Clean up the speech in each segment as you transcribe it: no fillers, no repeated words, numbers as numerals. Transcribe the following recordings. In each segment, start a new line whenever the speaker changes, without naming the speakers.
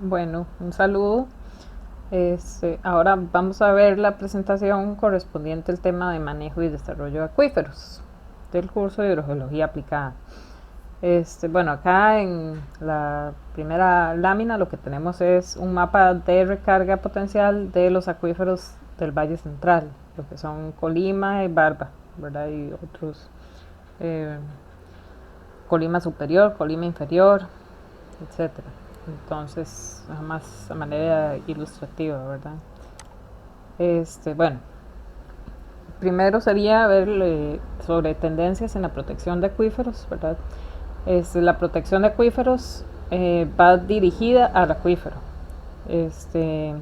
Bueno, un saludo. Ahora vamos a ver la presentación correspondiente al tema de manejo y desarrollo de acuíferos del curso de hidrogeología aplicada. Bueno, acá en la primera lámina lo que tenemos es un mapa de recarga potencial de los acuíferos del Valle Central, lo que son Colima y Barba, ¿verdad? Y otros, eh, Colima Superior, Colima Inferior, etcétera. Entonces, nada más a manera ilustrativa, ¿verdad? Bueno, primero sería ver sobre tendencias en la protección de acuíferos, ¿verdad? La protección de acuíferos va dirigida al acuífero. Este,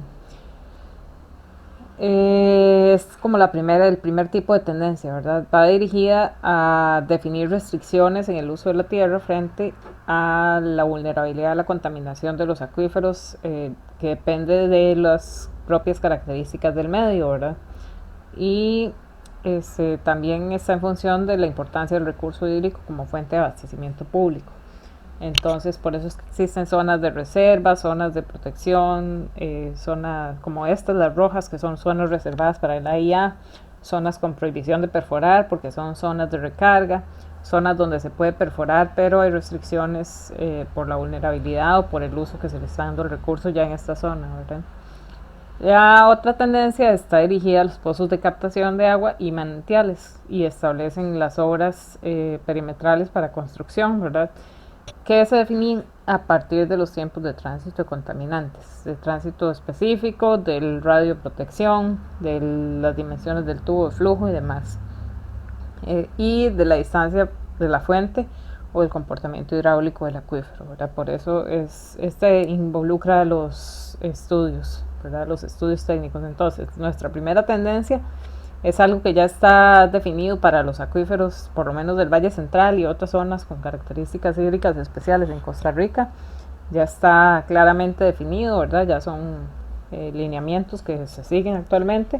es como el primer tipo de tendencia, ¿verdad? Va dirigida a definir restricciones en el uso de la tierra frente a la vulnerabilidad a la contaminación de los acuíferos, que depende de las propias características del medio, ¿verdad? Y también está en función de la importancia del recurso hídrico como fuente de abastecimiento público. Entonces, por eso es que existen zonas de reserva, zonas de protección, zonas como estas, las rojas, que son zonas reservadas para el AIA, zonas con prohibición de perforar, porque son zonas de recarga, zonas donde se puede perforar, pero hay restricciones por la vulnerabilidad o por el uso que se le está dando el recurso ya en esta zona, ¿verdad? La otra tendencia está dirigida a los pozos de captación de agua y manantiales y establecen las obras perimetrales para construcción, ¿verdad? Que se definen a partir de los tiempos de tránsito de contaminantes, de tránsito específico, del radio de protección, de las dimensiones del tubo de flujo y demás, y de la distancia de la fuente o el comportamiento hidráulico del acuífero, ¿verdad? Por eso involucra los estudios, ¿verdad? Los estudios técnicos. Entonces, nuestra primera tendencia es algo que ya está definido para los acuíferos, por lo menos del Valle Central y otras zonas con características hídricas especiales en Costa Rica. Ya está claramente definido, ¿verdad? Ya son lineamientos que se siguen actualmente.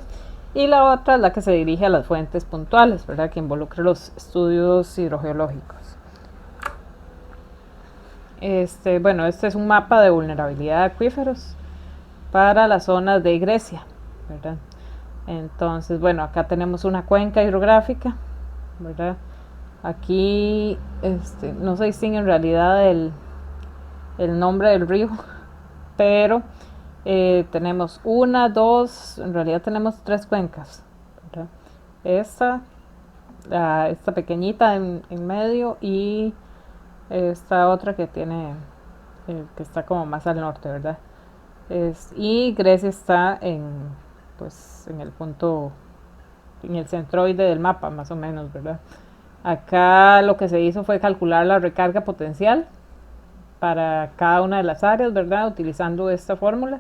Y la otra es la que se dirige a las fuentes puntuales, ¿verdad? Que involucra los estudios hidrogeológicos. Este es un mapa de vulnerabilidad de acuíferos para las zonas de Grecia, ¿verdad? Entonces, bueno, acá tenemos una cuenca hidrográfica, ¿verdad? Aquí no se distingue en realidad el nombre del río, pero tenemos una, dos, en realidad tenemos tres cuencas, ¿verdad? Esta, esta pequeñita en medio y esta otra que tiene, que está como más al norte, ¿verdad? Y Grecia está pues, en el punto, en el centroide del mapa, más o menos, ¿verdad? Acá lo que se hizo fue calcular la recarga potencial para cada una de las áreas, ¿verdad? Utilizando esta fórmula.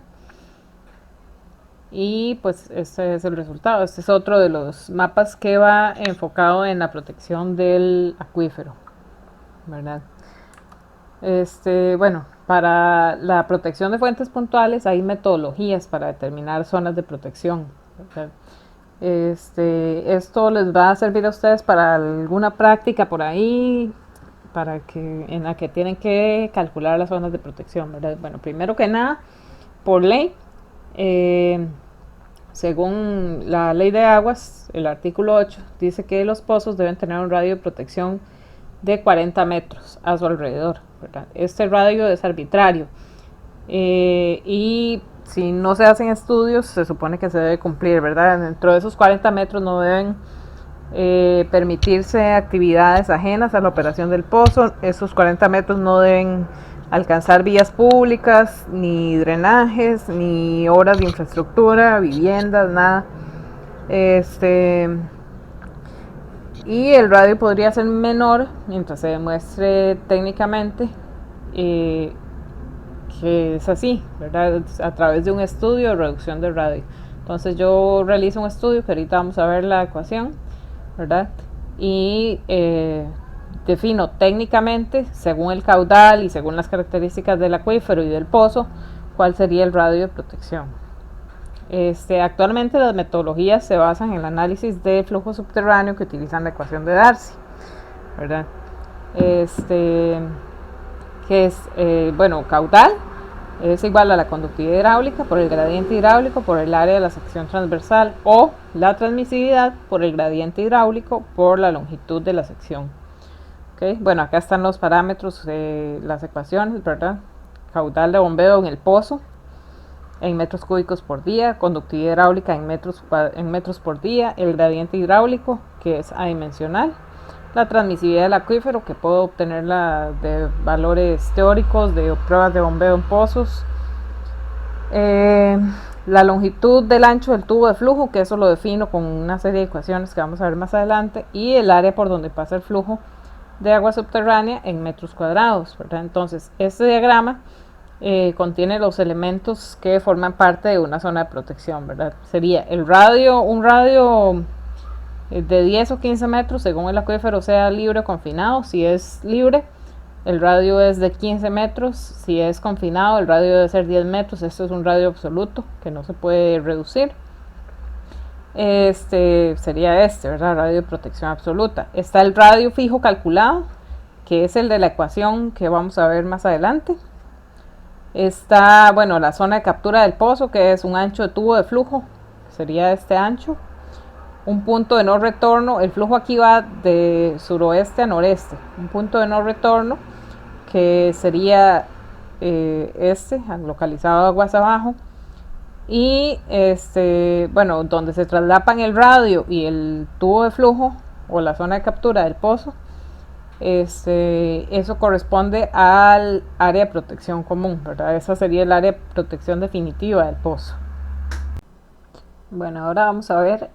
Y pues este es el resultado. Este es otro de los mapas que va enfocado en la protección del acuífero, ¿verdad? Bueno, para la protección de fuentes puntuales hay metodologías para determinar zonas de protección, ¿verdad? Esto les va a servir a ustedes para alguna práctica por ahí, en la que tienen que calcular las zonas de protección, ¿verdad? Bueno, primero que nada, por ley, eh, según la ley de aguas, el artículo 8 dice que los pozos deben tener un radio de protección de 40 metros a su alrededor, ¿verdad? Este radio es arbitrario, y si no se hacen estudios se supone que se debe cumplir, ¿verdad? Dentro de esos 40 metros no deben permitirse actividades ajenas a la operación del pozo. Esos 40 metros no deben alcanzar vías públicas, ni drenajes, ni obras de infraestructura, viviendas, nada. Y el radio podría ser menor mientras se demuestre técnicamente que es así, ¿verdad? A través de un estudio de reducción de radio. Entonces yo realizo un estudio, que ahorita vamos a ver la ecuación, ¿verdad? Y defino técnicamente, según el caudal y según las características del acuífero y del pozo, cuál sería el radio de protección. Actualmente las metodologías se basan en el análisis de flujo subterráneo que utilizan la ecuación de Darcy, ¿verdad? Que es, bueno, caudal es igual a la conductividad hidráulica por el gradiente hidráulico por el área de la sección transversal, o la transmisividad por el gradiente hidráulico por la longitud de la sección. Okay. Bueno, acá están los parámetros de las ecuaciones, ¿verdad? Caudal de bombeo en el pozo en metros cúbicos por día, conductividad hidráulica en metros por día, el gradiente hidráulico, que es adimensional, la transmisividad del acuífero, que puedo obtenerla de valores teóricos, de pruebas de bombeo en pozos, la longitud del ancho del tubo de flujo, que eso lo defino con una serie de ecuaciones que vamos a ver más adelante, y el área por donde pasa el flujo de agua subterránea en metros cuadrados, ¿verdad? Entonces, este diagrama contiene los elementos que forman parte de una zona de protección, ¿verdad? Sería el radio, un radio de 10 o 15 metros según el acuífero sea libre o confinado. Si es libre, el radio es de 15 metros. Si es confinado, el radio debe ser 10 metros. Esto es un radio absoluto que no se puede reducir. Sería ¿verdad? Radio de protección absoluta. Está el radio fijo calculado, que es el de la ecuación que vamos a ver más adelante. Está, bueno, la zona de captura del pozo, que es un ancho de tubo de flujo, sería este ancho. Un punto de no retorno, el flujo aquí va de suroeste a noreste. Un punto de no retorno, que sería localizado aguas abajo. Y bueno, donde se traslapan el radio y el tubo de flujo o la zona de captura del pozo, eso corresponde al área de protección común, ¿verdad? Esa sería el área de protección definitiva del pozo. Bueno, ahora vamos a ver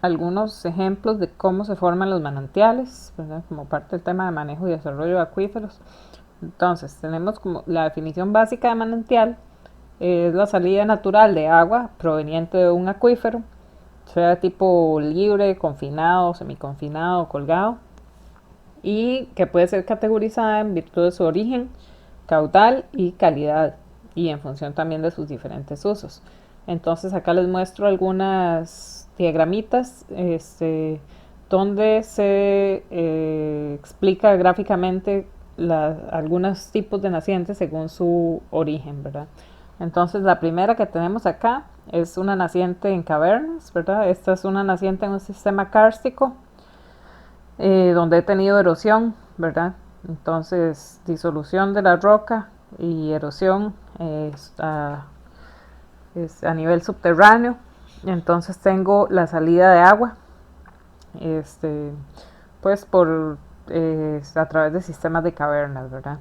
algunos ejemplos de cómo se forman los manantiales, ¿verdad? Como parte del tema de manejo y desarrollo de acuíferos. Entonces, tenemos como la definición básica de manantial: es la salida natural de agua proveniente de un acuífero, sea tipo libre, confinado, semiconfinado o colgado, y que puede ser categorizada en virtud de su origen, caudal y calidad, y en función también de sus diferentes usos. Entonces acá les muestro algunas diagramitas donde se explica gráficamente algunos tipos de nacientes según su origen, ¿verdad? Entonces la primera que tenemos acá es una naciente en cavernas, ¿verdad? Esta es una naciente en un sistema kárstico donde he tenido erosión, ¿verdad? Entonces, disolución de la roca y erosión es a nivel subterráneo. Entonces tengo la salida de agua, pues a través de sistemas de cavernas, ¿verdad?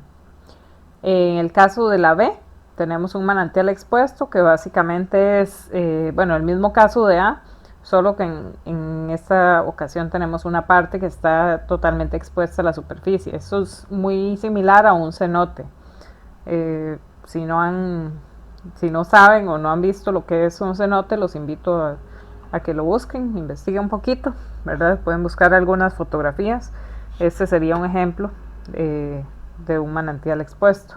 En el caso de la B, tenemos un manantial expuesto, que básicamente es, el mismo caso de A, solo que en esta ocasión tenemos una parte que está totalmente expuesta a la superficie. Eso es muy similar a un cenote. Si no saben o no han visto lo que es un cenote, los invito a que lo busquen, investiguen un poquito, ¿verdad? Pueden buscar algunas fotografías. Este sería un ejemplo de un manantial expuesto.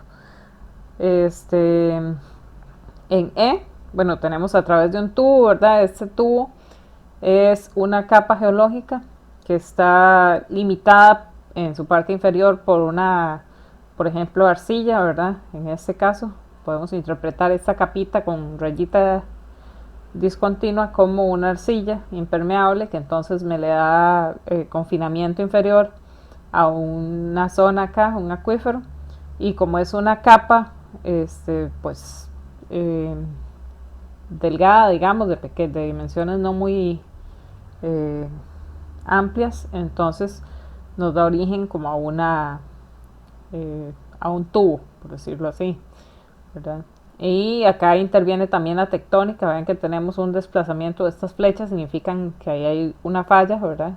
En E, bueno, tenemos a través de un tubo, ¿verdad? Este tubo es una capa geológica que está limitada en su parte inferior por ejemplo, arcilla, ¿verdad? En este caso podemos interpretar esta capita con rayita discontinua como una arcilla impermeable, que entonces me le da confinamiento inferior a una zona acá, un acuífero, y como es una capa delgada, digamos, de dimensiones no muy amplias, entonces nos da origen como a un tubo, por decirlo así, ¿verdad? Y acá interviene también la tectónica. Vean que tenemos un desplazamiento de estas flechas, significan que ahí hay una falla, ¿verdad?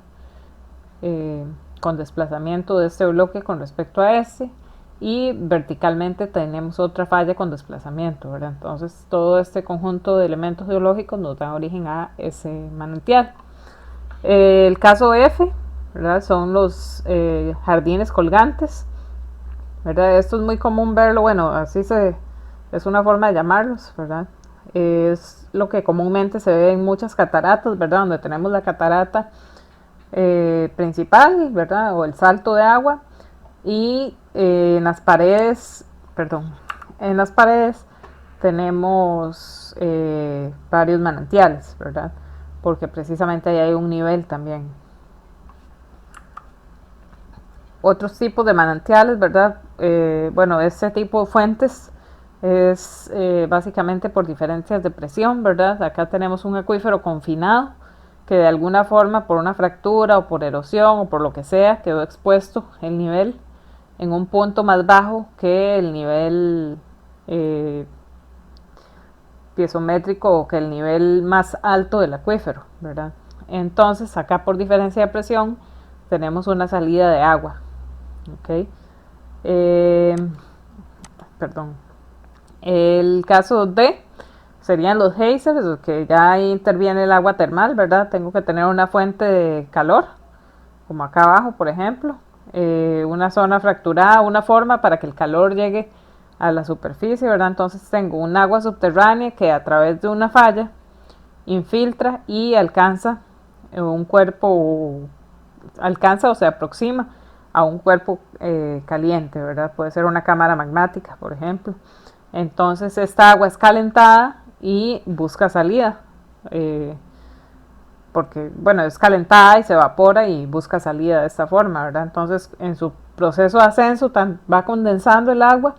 Con desplazamiento de este bloque con respecto a este, y verticalmente tenemos otra falla con desplazamiento, ¿verdad? Entonces todo este conjunto de elementos geológicos nos da origen a ese manantial. El caso F, ¿verdad? Son los jardines colgantes, ¿verdad? Esto es muy común verlo, bueno, es una forma de llamarlos, ¿verdad? Es lo que comúnmente se ve en muchas cataratas, ¿verdad? Donde tenemos la catarata principal, ¿verdad? O el salto de agua, y en las paredes, en las paredes tenemos varios manantiales, ¿verdad? Porque precisamente ahí hay un nivel también. Otros tipos de manantiales, ¿verdad? Bueno, este tipo de fuentes es básicamente por diferencias de presión, ¿verdad? Acá tenemos un acuífero confinado que de alguna forma por una fractura o por erosión o por lo que sea quedó expuesto el nivel en un punto más bajo que el nivel piezométrico o que el nivel más alto del acuífero, ¿verdad? Entonces acá por diferencia de presión tenemos una salida de agua, ¿ok? Eh, perdón. El caso D serían los geysers, que ya ahí interviene el agua termal, ¿verdad? Tengo que tener una fuente de calor, como acá abajo, por ejemplo, una zona fracturada, una forma para que el calor llegue a la superficie, ¿verdad? Entonces tengo un agua subterránea que a través de una falla infiltra y alcanza un cuerpo, alcanza o se aproxima a un cuerpo caliente, ¿verdad? Puede ser una cámara magmática, por ejemplo. Entonces esta agua es calentada y busca salida, porque, bueno, es calentada y se evapora y busca salida de esta forma, ¿verdad? Entonces en su proceso de ascenso va condensando el agua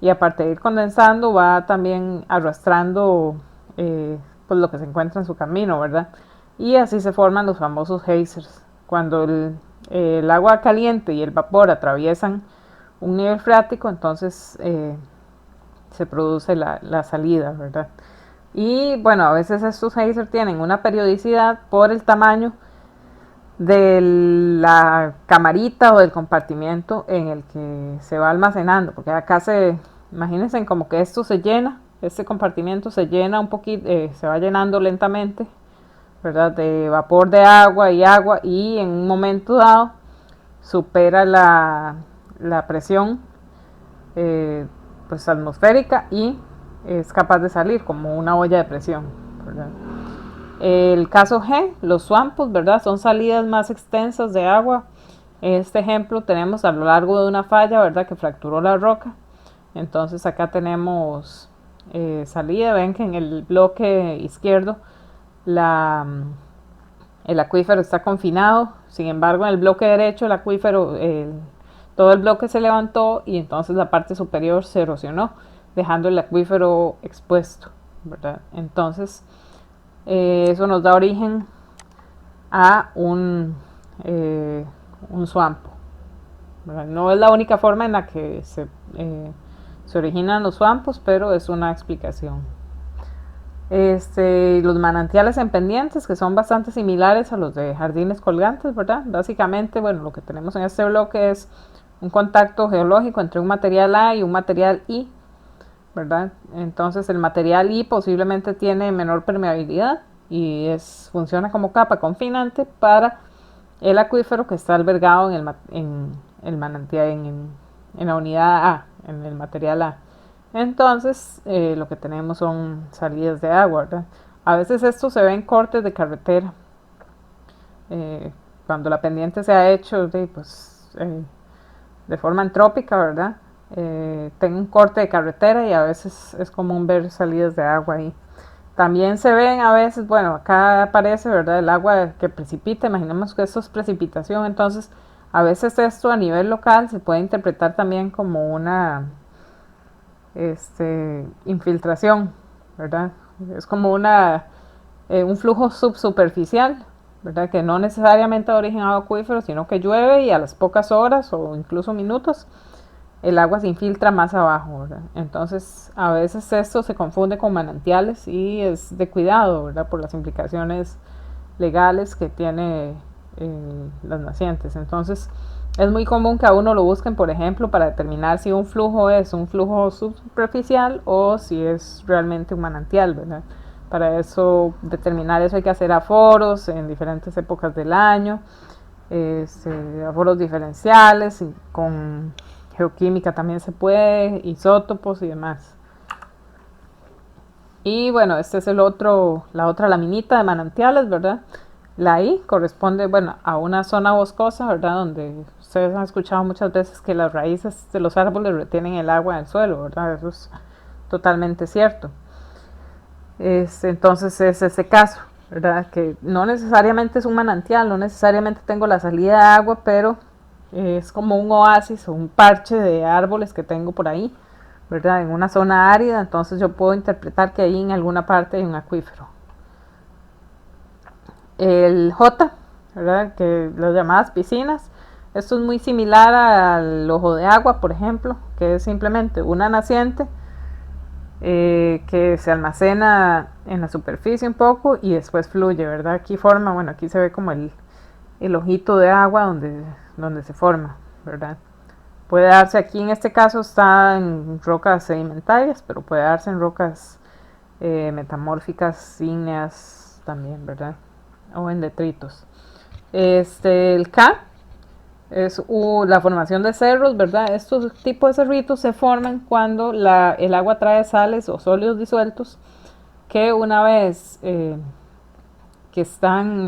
y aparte de ir condensando va también arrastrando pues lo que se encuentra en su camino, ¿verdad? Y así se forman los famosos geysers. Cuando el agua caliente y el vapor atraviesan un nivel freático, entonces se produce la salida, ¿verdad? Y bueno, a veces estos geysers tienen una periodicidad por el tamaño de la camarita o del compartimiento en el que se va almacenando, porque acá imagínense como que esto se llena, este compartimiento se llena un poquito, se va llenando lentamente, ¿verdad? De vapor de agua y en un momento dado supera la presión pues atmosférica y es capaz de salir como una olla de presión, ¿verdad? El caso G, los swampos, ¿verdad? Son salidas más extensas de agua. En este ejemplo tenemos a lo largo de una falla, ¿verdad? Que fracturó la roca. Entonces acá tenemos salida. Ven que en el bloque izquierdo el acuífero está confinado. Sin embargo, en el bloque derecho el acuífero, todo el bloque se levantó y entonces la parte superior se erosionó, dejando el acuífero expuesto, ¿verdad? Entonces, eso nos da origen a un swampo, ¿verdad? No es la única forma en la que se originan los swampos, pero es una explicación. Los manantiales en pendientes, que son bastante similares a los de jardines colgantes, ¿verdad? Básicamente, bueno, lo que tenemos en este bloque es un contacto geológico entre un material A y un material I, ¿verdad? Entonces el material I posiblemente tiene menor permeabilidad y funciona como capa confinante para el acuífero que está albergado en el manantial, en la unidad A, en el material A. Entonces lo que tenemos son salidas de agua, ¿verdad? A veces esto se ve en cortes de carretera, cuando la pendiente se ha hecho de forma antrópica, ¿verdad? Tengo un corte de carretera y a veces es común ver salidas de agua ahí. También se ven a veces, bueno, acá aparece, ¿verdad? El agua que precipita, imaginemos que esto es precipitación, entonces a veces esto a nivel local se puede interpretar también como una infiltración, ¿verdad? Es como un flujo subsuperficial, ¿verdad? Que no necesariamente da origen a acuífero, sino que llueve y a las pocas horas o incluso minutos el agua se infiltra más abajo, ¿verdad? Entonces a veces esto se confunde con manantiales y es de cuidado, ¿verdad? Por las implicaciones legales que tiene las nacientes. Entonces es muy común que a uno lo busquen, por ejemplo, para determinar si un flujo es un flujo subsuperficial o si es realmente un manantial, ¿verdad? Para eso, determinar eso hay que hacer aforos en diferentes épocas del año, aforos diferenciales y con geoquímica también se puede, isótopos y demás. Y bueno, este es la otra laminita de manantiales, ¿verdad? La I corresponde, bueno, a una zona boscosa, ¿verdad? Donde ustedes han escuchado muchas veces que las raíces de los árboles retienen el agua en el suelo, ¿verdad? Eso es totalmente cierto. Entonces es ese caso, ¿verdad? Que no necesariamente es un manantial, no necesariamente tengo la salida de agua, pero es como un oasis o un parche de árboles que tengo por ahí, ¿verdad? En una zona árida, entonces yo puedo interpretar que ahí en alguna parte hay un acuífero. El J, ¿verdad? Que las llamadas piscinas, esto es muy similar al ojo de agua, por ejemplo, que es simplemente una naciente que se almacena en la superficie un poco y después fluye, ¿verdad? Aquí forma, bueno, aquí se ve como el ojito de agua donde se forma, ¿verdad? Puede darse aquí, en este caso está en rocas sedimentarias, pero puede darse en rocas metamórficas, ígneas también, ¿verdad? O en detritos. El K es la formación de cerros, ¿verdad? Estos tipos de cerritos se forman cuando el agua trae sales o sólidos disueltos que una vez que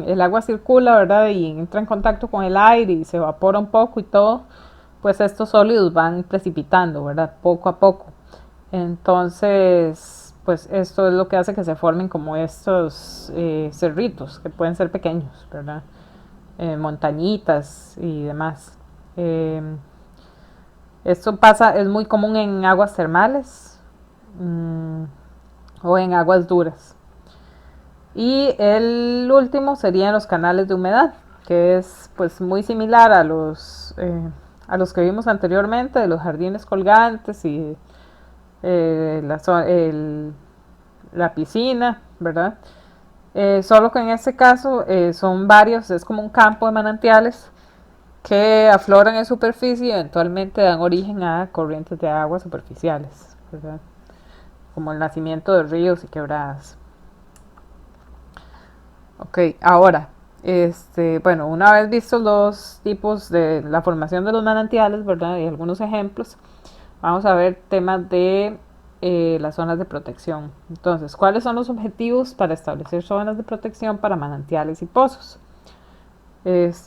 el agua circula, ¿verdad? Y entra en contacto con el aire y se evapora un poco y todo, pues estos sólidos van precipitando, ¿verdad? Poco a poco. Entonces, pues esto es lo que hace que se formen como estos cerritos, que pueden ser pequeños, ¿verdad? Montañitas y demás. Eh, Esto pasa, es muy común en aguas termales o en aguas duras. Y el último serían los canales de humedad, que es pues muy similar a los que vimos anteriormente, de los jardines colgantes y la piscina, ¿verdad? Solo que en este caso son varios, es como un campo de manantiales que afloran en superficie y eventualmente dan origen a corrientes de agua superficiales, ¿verdad? Como el nacimiento de ríos y quebradas. Ok, ahora, bueno, una vez vistos los tipos de la formación de los manantiales, ¿verdad? Y algunos ejemplos, vamos a ver temas de las zonas de protección. Entonces, ¿cuáles son los objetivos para establecer zonas de protección para manantiales y pozos?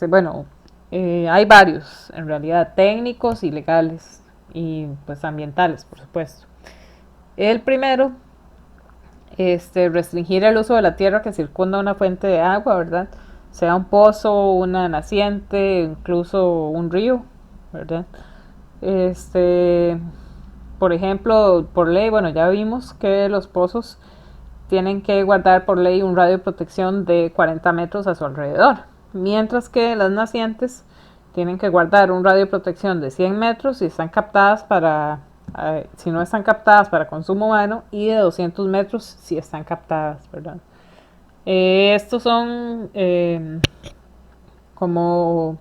Bueno, hay varios, en realidad, técnicos y legales y pues ambientales, por supuesto. El primero, restringir el uso de la tierra que circunda una fuente de agua, ¿verdad? Sea un pozo, una naciente, incluso un río, ¿verdad? Por ejemplo, por ley, bueno, ya vimos que los pozos tienen que guardar por ley un radio de protección de 40 metros a su alrededor, mientras que las nacientes tienen que guardar un radio de protección de 100 metros si están captadas si no están captadas para consumo humano, y de 200 metros si están captadas, ¿verdad? Estos son como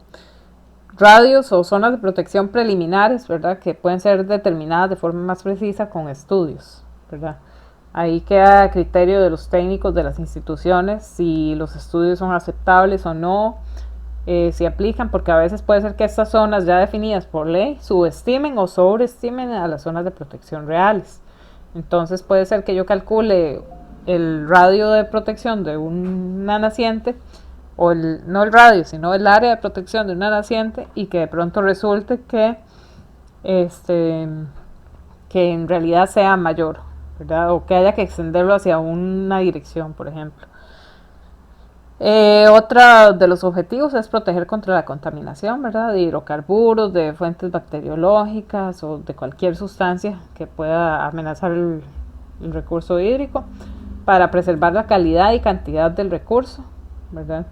radios o zonas de protección preliminares, ¿verdad? Que pueden ser determinadas de forma más precisa con estudios, ¿verdad? Ahí queda a criterio de los técnicos de las instituciones si los estudios son aceptables o no, si aplican, porque a veces puede ser que estas zonas ya definidas por ley subestimen o sobreestimen a las zonas de protección reales. Entonces puede ser que yo calcule el radio de protección de una naciente, no el radio, sino el área de protección de una naciente, y que de pronto resulte este, que en realidad sea mayor, ¿verdad? O que haya que extenderlo hacia una dirección, por ejemplo. Otro de los objetivos es proteger contra la contaminación, ¿verdad? De hidrocarburos, de fuentes bacteriológicas o de cualquier sustancia que pueda amenazar el recurso hídrico, para preservar la calidad y cantidad del recurso, ¿verdad?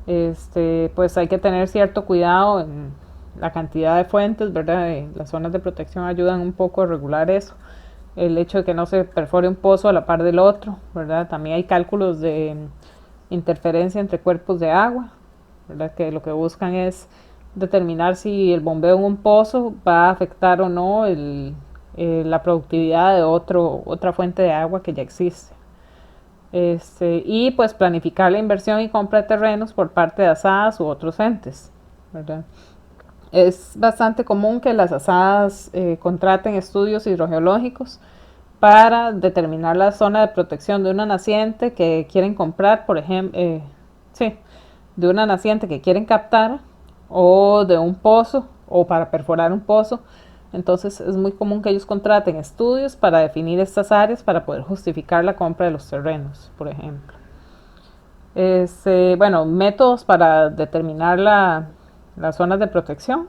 Pues hay que tener cierto cuidado en la cantidad de fuentes, ¿verdad? Las zonas de protección ayudan un poco a regular eso. El hecho de que no se perfore un pozo a la par del otro, ¿verdad? También hay cálculos de interferencia entre cuerpos de agua, ¿verdad? Que lo que buscan es determinar si el bombeo en un pozo va a afectar o no la productividad de otra fuente de agua que ya existe. Y pues planificar la inversión y compra de terrenos por parte de ASADS u otros entes, ¿verdad? Es bastante común que las ASADS contraten estudios hidrogeológicos para determinar la zona de protección de una naciente que quieren comprar, por ejemplo, sí, de una naciente que quieren captar, o de un pozo o para perforar un pozo. Entonces es muy común que ellos contraten estudios para definir estas áreas para poder justificar la compra de los terrenos, por ejemplo. Bueno, métodos para determinar las zonas de protección.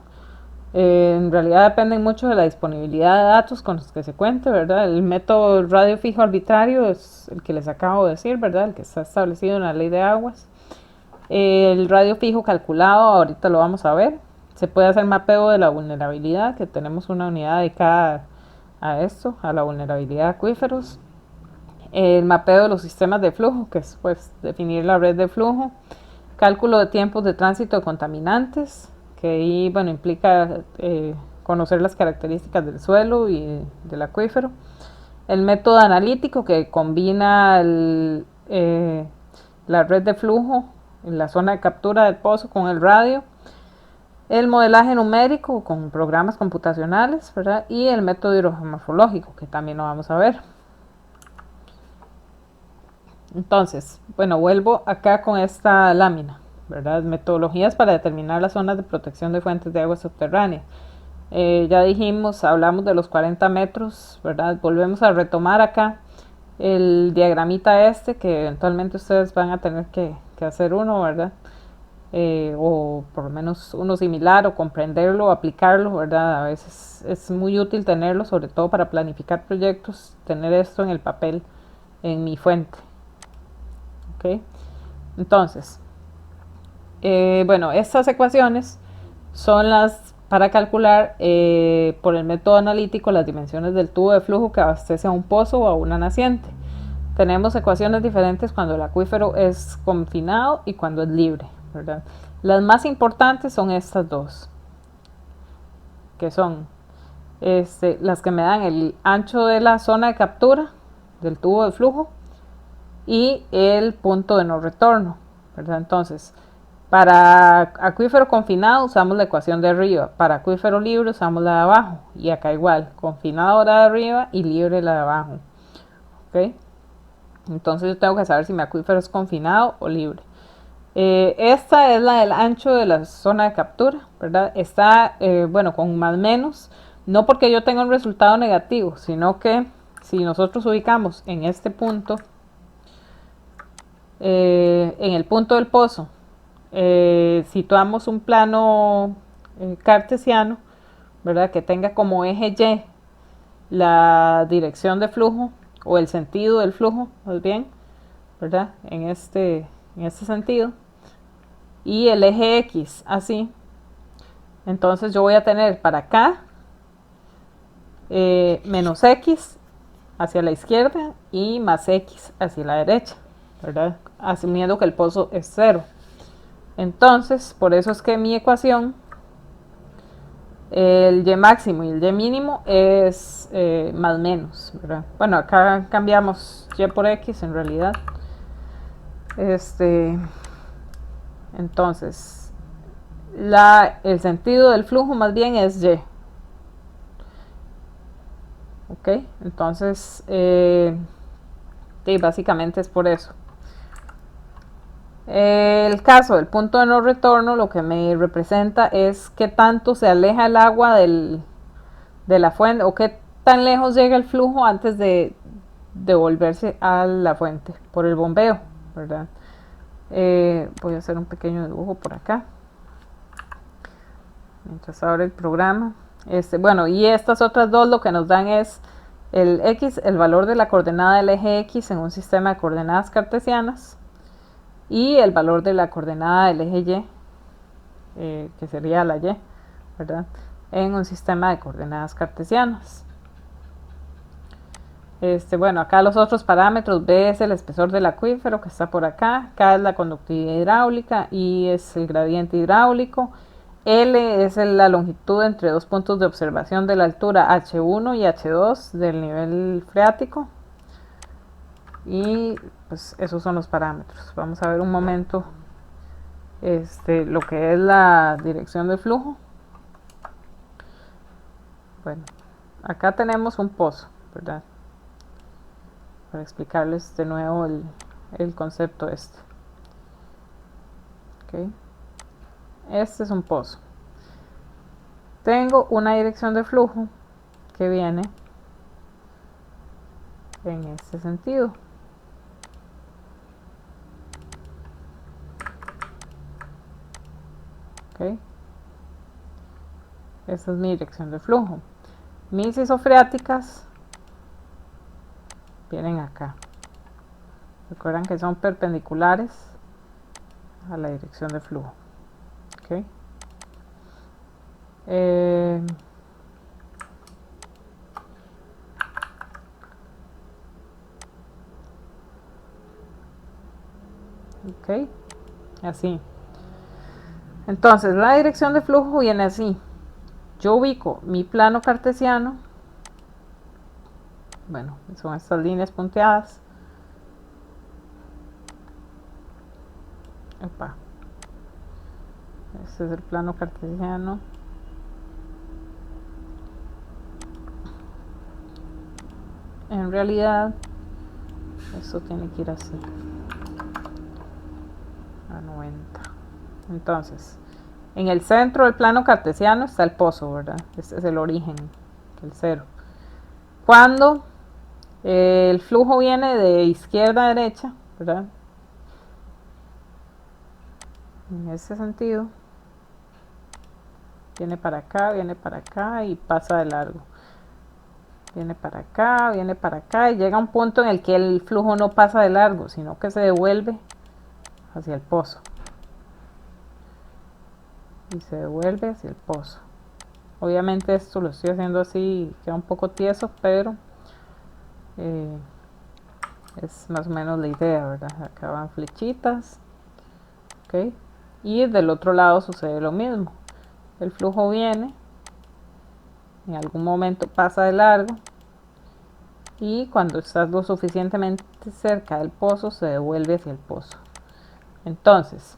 En realidad dependen mucho de la disponibilidad de datos con los que se cuente, ¿verdad? El método radio fijo arbitrario es el que les acabo de decir, ¿verdad? El que está establecido en la ley de aguas. El radio fijo calculado, ahorita lo vamos a ver. Se puede hacer mapeo de la vulnerabilidad, que tenemos una unidad dedicada a esto, a la vulnerabilidad de acuíferos. El mapeo de los sistemas de flujo, que es pues definir la red de flujo. Cálculo de tiempos de tránsito de contaminantes, que ahí bueno, implica conocer las características del suelo y del acuífero. El método analítico, que combina la red de flujo, la zona de captura del pozo con el radio. El modelaje numérico con programas computacionales, ¿verdad? Y el método hidrogeomorfológico, que también lo vamos a ver. Entonces, bueno, vuelvo acá con esta lámina, ¿verdad? Metodologías para determinar las zonas de protección de fuentes de agua subterránea. Ya dijimos, hablamos de los 40 metros, ¿verdad? Volvemos a retomar acá el diagramita que eventualmente ustedes van a tener que hacer uno, ¿verdad? O por lo menos uno similar o comprenderlo o aplicarlo, ¿verdad? A veces es muy útil tenerlo, sobre todo para planificar proyectos, tener esto en el papel, en mi fuente. ¿Ok? Entonces, bueno, estas ecuaciones son las para calcular por el método analítico las dimensiones del tubo de flujo que abastece a un pozo o a una naciente. Tenemos ecuaciones diferentes cuando el acuífero es confinado y cuando es libre, ¿verdad? Las más importantes son estas dos, que son las que me dan el ancho de la zona de captura del tubo de flujo y el punto de no retorno, ¿verdad? Entonces, para acuífero confinado usamos la ecuación de arriba, para acuífero libre usamos la de abajo, y acá igual, confinado la de arriba y libre la de abajo. ¿Ok? Entonces yo tengo que saber si mi acuífero es confinado o libre. Esta es la del ancho de la zona de captura, ¿verdad? Está, bueno, con más o menos, no porque yo tenga un resultado negativo, sino que si nosotros ubicamos en este punto, en el punto del pozo, situamos un plano cartesiano, ¿verdad? Que tenga como eje Y la dirección de flujo o el sentido del flujo, más bien, ¿verdad? En este sentido. Y el eje X, así. Entonces yo voy a tener para acá menos X hacia la izquierda y más X hacia la derecha, ¿verdad? Asumiendo que el pozo es 0. Entonces, por eso es que mi ecuación, el Y máximo y el Y mínimo es más menos, ¿verdad? Bueno, acá cambiamos Y por X en realidad. Entonces, el sentido del flujo más bien es Y. Ok, entonces, básicamente es por eso. El caso del punto de no retorno lo que me representa es qué tanto se aleja el agua de la fuente o qué tan lejos llega el flujo antes de volverse a la fuente por el bombeo, ¿verdad? Voy a hacer un pequeño dibujo por acá mientras abre el programa. Bueno, y estas otras dos lo que nos dan es el X, el valor de la coordenada del eje X en un sistema de coordenadas cartesianas, y el valor de la coordenada del eje Y, que sería la Y, ¿verdad? En un sistema de coordenadas cartesianas. Bueno, acá los otros parámetros: B es el espesor del acuífero que está por acá, K es la conductividad hidráulica, I es el gradiente hidráulico, L es la longitud entre dos puntos de observación de la altura H1 y H2 del nivel freático. Y pues esos son los parámetros. Vamos a ver un momento lo que es la dirección de flujo. Bueno, acá tenemos un pozo, ¿verdad? Para explicarles de nuevo el concepto Okay. Este es un pozo. Tengo una dirección de flujo que viene en este sentido. ¿Ok? Esa es mi dirección de flujo. Mis isofreáticas vienen acá. Recuerdan que son perpendiculares a la dirección de flujo. ¿Ok? Ok, así. Entonces la dirección de flujo viene así. Yo ubico mi plano cartesiano. Bueno, son estas líneas punteadas. Opa. Este es el plano cartesiano. En realidad, esto tiene que ir así. A 90. Entonces, en el centro del plano cartesiano está el pozo, ¿verdad? Este es el origen, el cero. Cuando el flujo viene de izquierda a derecha, ¿verdad? En ese sentido, viene para acá y pasa de largo. Viene para acá y llega a un punto en el que el flujo no pasa de largo, sino que se devuelve hacia el pozo. Y se devuelve hacia el pozo. Obviamente esto lo estoy haciendo así, queda un poco tieso, pero es más o menos la idea, ¿verdad? Acá van flechitas, ¿ok? Y del otro lado sucede lo mismo. El flujo viene, en algún momento pasa de largo, y cuando estás lo suficientemente cerca del pozo, se devuelve hacia el pozo. Entonces,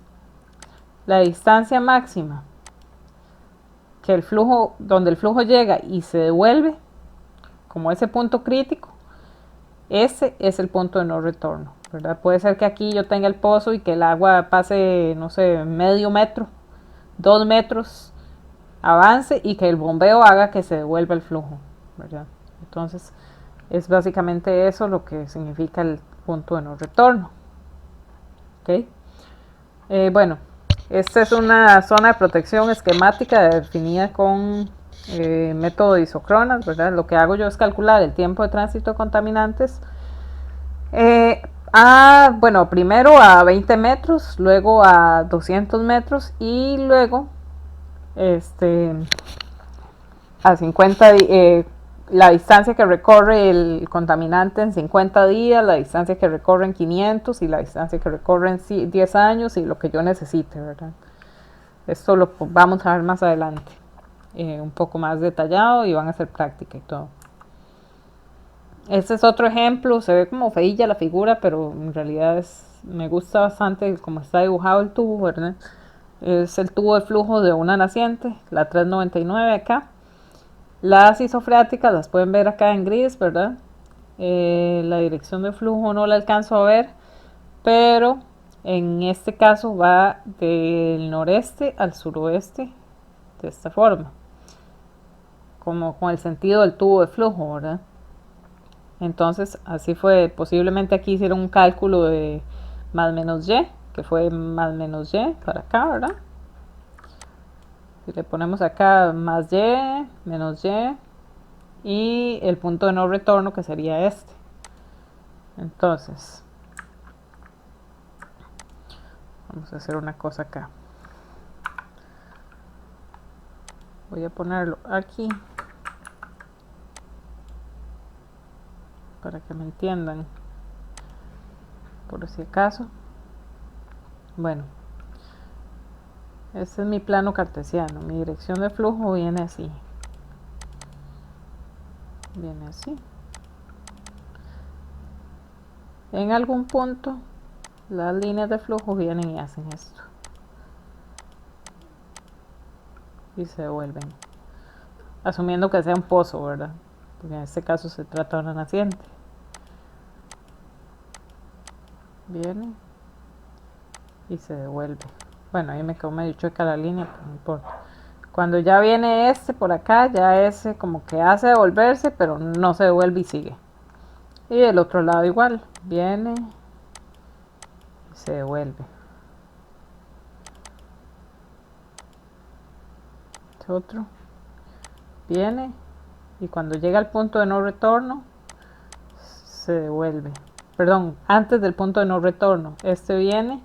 la distancia máxima que el flujo, donde el flujo llega y se devuelve, como ese punto crítico, ese es el punto de no retorno, ¿verdad? Puede ser que aquí yo tenga el pozo y que el agua pase, no sé, medio metro, 2 metros, avance y que el bombeo haga que se devuelva el flujo, ¿verdad? Entonces, es básicamente eso lo que significa el punto de no retorno. ¿Ok? Bueno, esta es una zona de protección esquemática definida con método de isocronas, ¿verdad? Lo que hago yo es calcular el tiempo de tránsito de contaminantes bueno, primero a 20 metros, luego a 200 metros y luego a 50, la distancia que recorre el contaminante en 50 días, la distancia que recorre en 500 y la distancia que recorre en 10 años y lo que yo necesite, ¿verdad? Esto lo vamos a ver más adelante, un poco más detallado y van a hacer práctica y todo. Este es otro ejemplo, se ve como feilla la figura, pero en realidad me gusta bastante cómo está dibujado el tubo, ¿verdad? Es el tubo de flujo de una naciente, la 399 acá. Las isofreáticas las pueden ver acá en gris, ¿verdad? La dirección de flujo no la alcanzo a ver, pero en este caso va del noreste al suroeste de esta forma, como con el sentido del tubo de flujo, ¿verdad? Entonces, así fue. Posiblemente aquí hicieron un cálculo de más menos y, que fue más menos y para acá, ¿verdad? Si le ponemos acá más y, menos y el punto de no retorno que sería este. Entonces, vamos a hacer una cosa acá. Voy a ponerlo aquí para que me entiendan, por si acaso. Bueno, este es mi plano cartesiano. Mi dirección de flujo viene así. Viene así. En algún punto las líneas de flujo vienen y hacen esto y se devuelven, asumiendo que sea un pozo, ¿verdad? Porque en este caso se trata de una naciente. Viene y se devuelve. Bueno, ahí me quedó medio chueca la línea, pero no importa. Cuando ya viene este por acá, ya ese como que hace devolverse, pero no se devuelve y sigue. Y el otro lado igual, viene y se devuelve. Este otro viene y cuando llega al punto de no retorno, se devuelve. Perdón, antes del punto de no retorno, este viene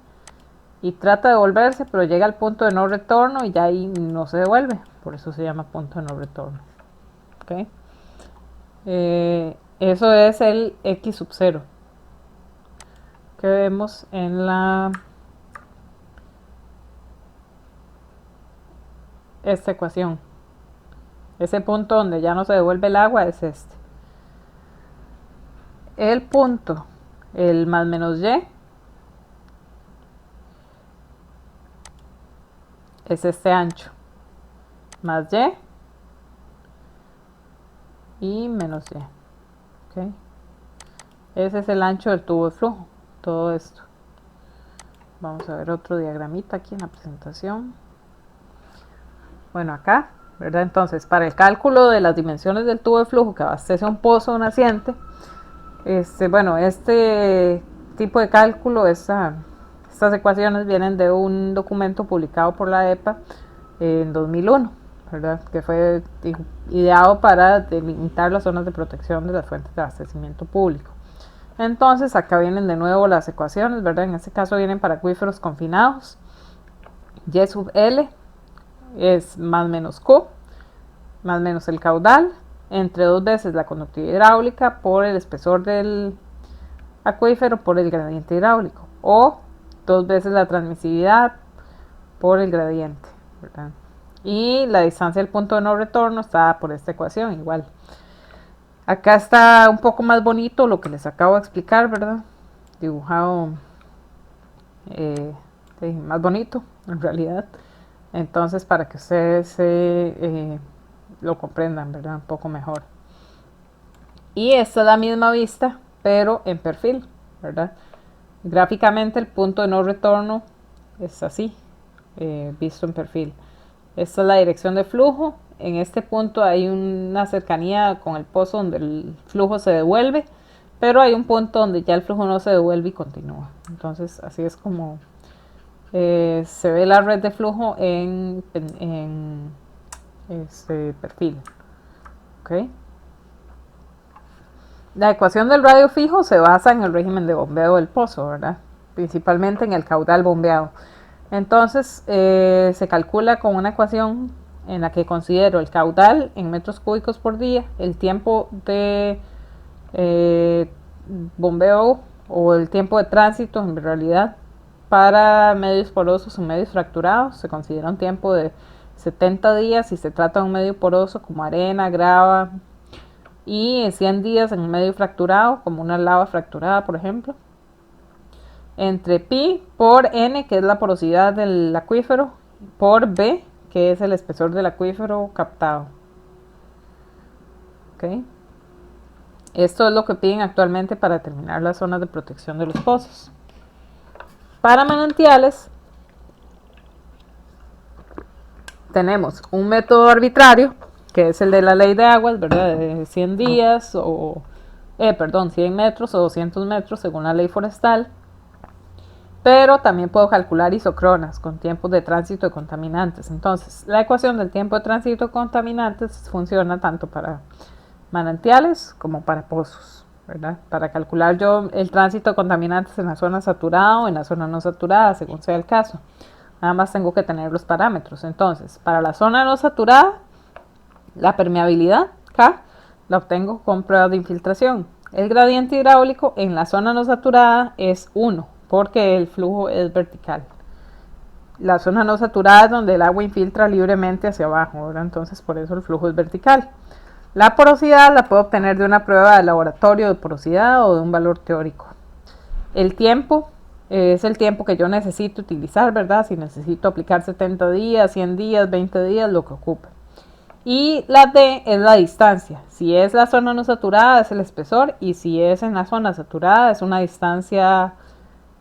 y trata de devolverse, pero llega al punto de no retorno y ya ahí no se devuelve. Por eso se llama punto de no retorno. ¿Okay? Eso es el x sub 0 que vemos en esta ecuación. Ese punto donde ya no se devuelve el agua es este. El punto, el más menos y, es este ancho, más y menos y. ¿Okay? Ese es el ancho del tubo de flujo, todo esto. Vamos a ver otro diagramita aquí en la presentación. Bueno, acá, ¿verdad? Entonces, para el cálculo de las dimensiones del tubo de flujo que abastece a un pozo o naciente, bueno, este tipo de cálculo, estas ecuaciones vienen de un documento publicado por la EPA en 2001, ¿verdad? Que fue ideado para delimitar las zonas de protección de las fuentes de abastecimiento público. Entonces, acá vienen de nuevo las ecuaciones, ¿verdad? En este caso vienen para acuíferos confinados. Y sub L es más menos Q, más menos el caudal, entre 2 veces la conductividad hidráulica por el espesor del acuífero por el gradiente hidráulico, o 2 veces la transmisividad por el gradiente, ¿verdad? Y la distancia del punto de no retorno está por esta ecuación igual. Acá está un poco más bonito lo que les acabo de explicar, ¿verdad? Dibujado más bonito en realidad. Entonces, para que ustedes lo comprendan, ¿verdad? Un poco mejor. Y esta es la misma vista, pero en perfil, ¿verdad? Gráficamente el punto de no retorno es así, visto en perfil. Esta es la dirección de flujo. En este punto hay una cercanía con el pozo donde el flujo se devuelve, pero hay un punto donde ya el flujo no se devuelve y continúa. Entonces, así es como se ve la red de flujo en este perfil. ¿Okay? La ecuación del radio fijo se basa en el régimen de bombeo del pozo, ¿verdad? Principalmente en el caudal bombeado. Entonces se calcula con una ecuación en la que considero el caudal en metros cúbicos por día, el tiempo de bombeo o el tiempo de tránsito en realidad para medios porosos o medios fracturados. Se considera un tiempo de 70 días si se trata de un medio poroso como arena, grava, y 100 días en un medio fracturado como una lava fracturada, por ejemplo, entre pi por n, que es la porosidad del acuífero, por b, que es el espesor del acuífero captado. ¿Okay? Esto es lo que piden actualmente para determinar las zonas de protección de los pozos. Para manantiales tenemos un método arbitrario, que es el de la ley de aguas, ¿verdad? De 100 días o 100 metros o 200 metros según la ley forestal. Pero también puedo calcular isocronas con tiempos de tránsito de contaminantes. Entonces, la ecuación del tiempo de tránsito de contaminantes funciona tanto para manantiales como para pozos, ¿verdad? Para calcular yo el tránsito de contaminantes en la zona saturada o en la zona no saturada, según sea el caso. Nada más tengo que tener los parámetros. Entonces, para la zona no saturada, la permeabilidad K la obtengo con pruebas de infiltración. El gradiente hidráulico en la zona no saturada es 1, porque el flujo es vertical. La zona no saturada es donde el agua infiltra libremente hacia abajo, ¿verdad? Entonces por eso el flujo es vertical. La porosidad la puedo obtener de una prueba de laboratorio de porosidad o de un valor teórico. El tiempo es el tiempo que yo necesito utilizar, ¿verdad? Si necesito aplicar 70 días, 100 días, 20 días, lo que ocupe. Y la D es la distancia. Si es la zona no saturada es el espesor, y si es en la zona saturada es una distancia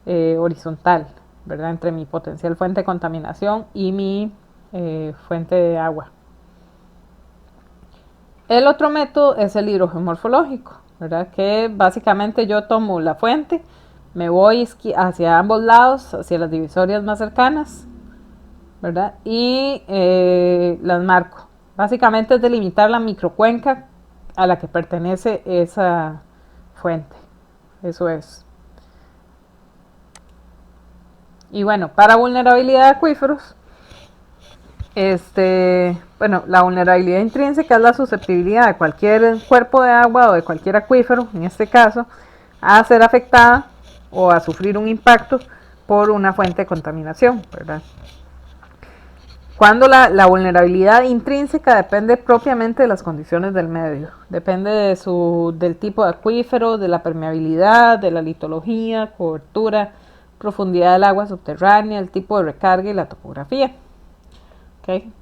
horizontal. ¿verdad? Entre mi potencial fuente de contaminación y mi fuente de agua. El otro método es el hidrogeomorfológico, ¿verdad? Que básicamente yo tomo la fuente, me voy hacia ambos lados, hacia las divisorias más cercanas, ¿verdad? Y las marco. Básicamente es delimitar la microcuenca a la que pertenece esa fuente. Eso es. Y bueno, para vulnerabilidad de acuíferos, bueno, la vulnerabilidad intrínseca es la susceptibilidad de cualquier cuerpo de agua o de cualquier acuífero, en este caso, a ser afectada o a sufrir un impacto por una fuente de contaminación, ¿verdad? Cuando la vulnerabilidad intrínseca depende propiamente de las condiciones del medio, depende del tipo de acuífero, de la permeabilidad, de la litología, cobertura, profundidad del agua subterránea, el tipo de recarga y la topografía. ¿Okay?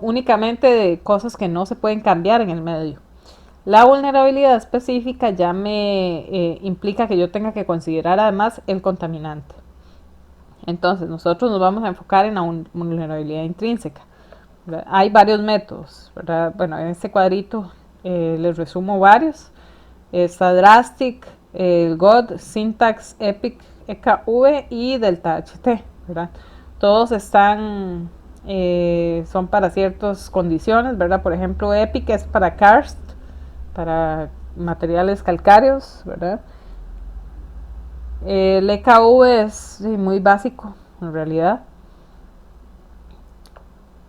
Únicamente de cosas que no se pueden cambiar en el medio. La vulnerabilidad específica ya me implica que yo tenga que considerar además el contaminante. Entonces nosotros nos vamos a enfocar en la vulnerabilidad intrínseca. ¿Verdad? Hay varios métodos, ¿verdad? Bueno, en este cuadrito les resumo varios. Está Drastic, el GOD, Syntax, Epic, EKV y Delta HT, ¿verdad? Todos están, son para ciertas condiciones, ¿verdad? Por ejemplo, Epic es para karst, para materiales calcáreos, ¿verdad? El EKV es muy básico, en realidad.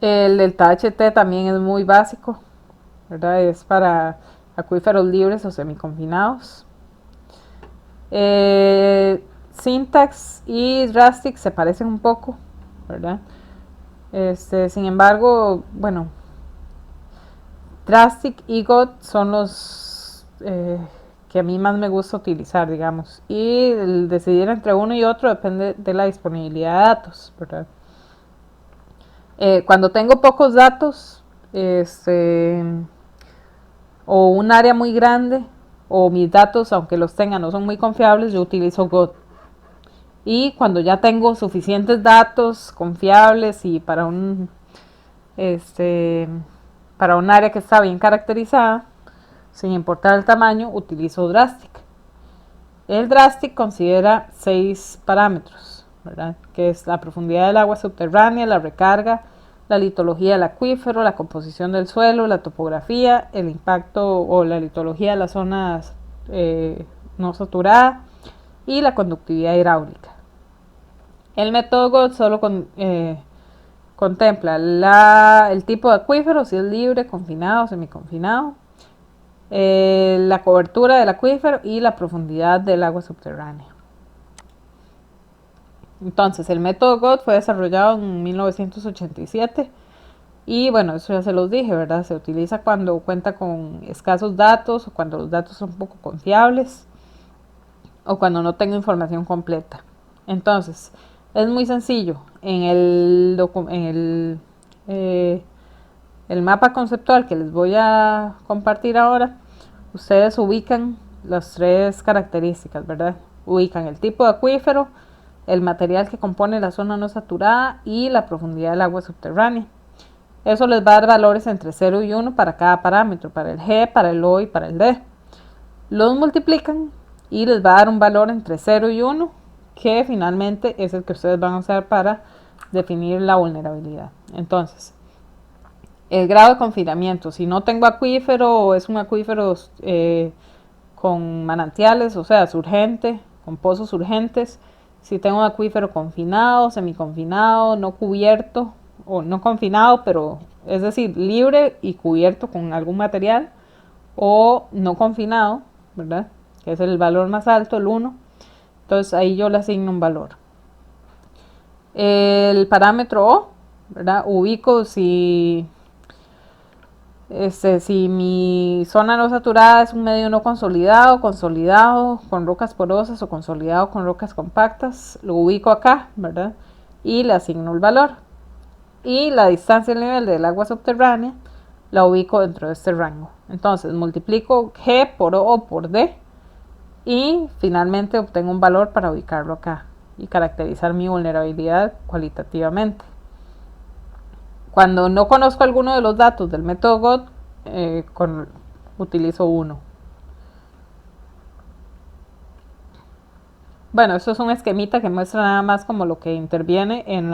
El Delta HT también es muy básico, ¿verdad? Es para acuíferos libres o semiconfinados. Syntax y Drastic se parecen un poco, ¿verdad? Sin embargo, bueno, Drastic y GOT son los que a mí más me gusta utilizar, digamos. Y el decidir entre uno y otro depende de la disponibilidad de datos, ¿verdad? Cuando tengo pocos datos, o un área muy grande, o mis datos, aunque los tenga, no son muy confiables, yo utilizo GOT. Y cuando ya tengo suficientes datos confiables y para un área que está bien caracterizada, sin importar el tamaño, utilizo Drastic. El Drastic considera 6 parámetros, ¿verdad? Que es la profundidad del agua subterránea, la recarga, la litología del acuífero, la composición del suelo, la topografía, el impacto o la litología de las zonas no saturadas y la conductividad hidráulica. El método GOT solo contempla el tipo de acuífero, si es libre, confinado, semiconfinado, la cobertura del acuífero y la profundidad del agua subterránea. Entonces, el método GOT fue desarrollado en 1987 y bueno, eso ya se los dije, ¿verdad? Se utiliza cuando cuenta con escasos datos o cuando los datos son poco confiables o cuando no tengo información completa. Entonces, es muy sencillo. En el mapa conceptual que les voy a compartir ahora, ustedes ubican las 3 características, ¿verdad? Ubican el tipo de acuífero, el material que compone la zona no saturada y la profundidad del agua subterránea. Eso les va a dar valores entre 0 y 1 para cada parámetro, para el G, para el O y para el D. Los multiplican y les va a dar un valor entre 0 y 1, que finalmente es el que ustedes van a usar para definir la vulnerabilidad. Entonces, el grado de confinamiento, si no tengo acuífero o es un acuífero con manantiales, o sea, surgente, con pozos urgentes, si tengo un acuífero confinado, semiconfinado, no cubierto, o no confinado, pero es decir, libre y cubierto con algún material, o no confinado, ¿verdad? Que es el valor más alto, el 1. Entonces ahí yo le asigno un valor. El parámetro O, ¿verdad? Ubico si mi zona no saturada es un medio no consolidado, consolidado con rocas porosas o consolidado con rocas compactas, lo ubico acá, ¿verdad? Y le asigno el valor. Y la distancia del nivel del agua subterránea la ubico dentro de este rango. Entonces multiplico G por O por D y finalmente obtengo un valor para ubicarlo acá. y caracterizar mi vulnerabilidad cualitativamente. Cuando no conozco alguno de los datos del método GOT, utilizo uno. Bueno, esto es un esquemita que muestra nada más como lo que interviene en